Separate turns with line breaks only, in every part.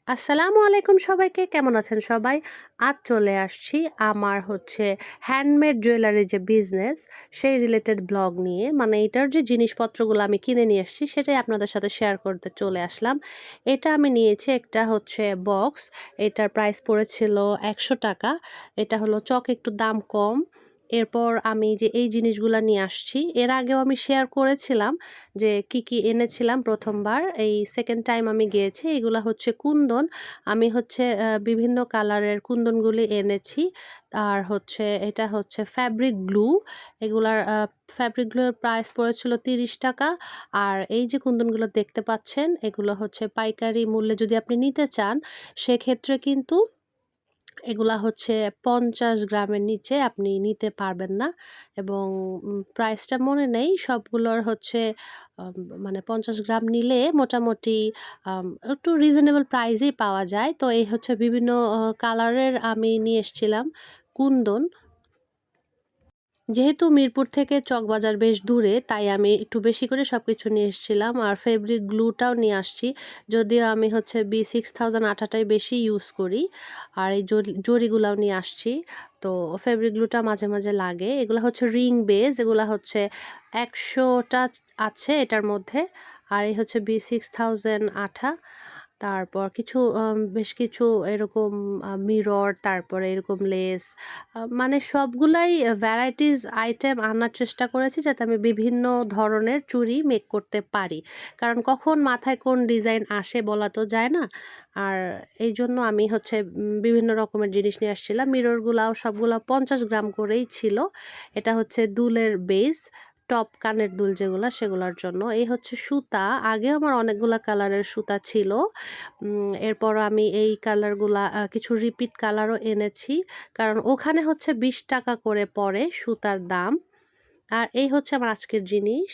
আসসালামু আলাইকুম সবাইকে, কেমন আছেন সবাই? আজ চলে আসছি আমার হ্যান্ডমেড জুয়েলারি যে বিজনেস সেই রিলেটেড ব্লগ নিয়ে। মানে এটার যে জিনিসপত্রগুলো আমি কিনে নিয়ে আসছি সেটাই আপনাদের সাথে শেয়ার করতে চলে আসলাম। এটা আমি নিয়েছি একটা বক্স। এটার প্রাইস পড়েছিল ১০০ টাকা। এটা হলো চক একটু দাম কম। এরপর আমি যে এই জিনিসগুলা নিয়ে আসছি, এর আগেও আমি শেয়ার করেছিলাম যে কি কি এনেছিলাম প্রথমবার। এই সেকেন্ড টাইম আমি গিয়েছি। এগুলা কুন্দন। আমি বিভিন্ন কালারের কুন্দনগুলি এনেছি। আর এটা ফ্যাব্রিক গ্লু। এগুলার ফ্যাব্রিক গ্লুর প্রাইস পড়েছিল ৩০ টাকা। আর এই যে কুন্দনগুলো দেখতে পাচ্ছেন, এগুলো পাইকারি মূল্যে যদি আপনি নিতে চান, সেক্ষেত্রে কিন্তু এগুলা ৫০ গ্রামের নিচে আপনি নিতে পারবেন না। এবং প্রাইসটা মনে নেই সবগুলোর। আম মানে ৫০ গ্রাম নিলে মোটামুটি একটু রিজনেবল প্রাইসেই পাওয়া যায়। তো এই বিভিন্ন কালারের আমি নিয়ে এসছিলাম কুন্দন। যেহেতু মিরপুর থেকে চকবাজার বেশ দূরে, তাই আমি একটু বেশি করে সব কিছু নিয়ে এসেছিলাম। আর ফেব্রিক গ্লুটাও নিয়ে আসছি। যদিও আমি B6000 আঠাটাই বেশি ইউজ করি। আর এই জরিগুলাও নিয়ে আসছি। তো ফেব্রিক গ্লুটা মাঝে মাঝে লাগে। এগুলো রিং বেজ। এগুলা ১০০টা আছে এটার মধ্যে। আর এই B6000 আঠা। তারপর বেশ কিছু এরকম মিরর, তারপরে এরকম লেস, মানে সবগুলাই ভ্যারাইটিস আইটেম আনার চেষ্টা করেছি যাতে আমি বিভিন্ন ধরনের চুড়ি মেক করতে পারি। কারণ কখন মাথায় কোন ডিজাইন আসে বলা তো যায় না। আর এই জন্য আমি বিভিন্ন রকমের জিনিস নিয়ে আসছিলাম। মিররগুলাও সবগুলা ৫০ গ্রাম করেই ছিল। এটা দুলের বেস, টপ কানের দুল যেগুলা, সেগুলোর জন্য। এই সুতা। আগেও আমার অনেকগুলা কালারের সুতা ছিল। এরপর আমি এই কালারগুলা কিছু রিপিট কালারও এনেছি। কারণ ওখানে ২০ টাকা করে পড়ে সুতার দাম। আর এই আমার আজকের জিনিস।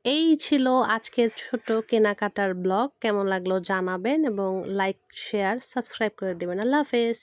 এই ছিল আজকের ছোট কেনাকাটার ব্লগ। কেমন লাগলো জানাবেন এবং লাইক, শেয়ার, সাবস্ক্রাইব করে দেবেন। আল্লাহ হাফেজ।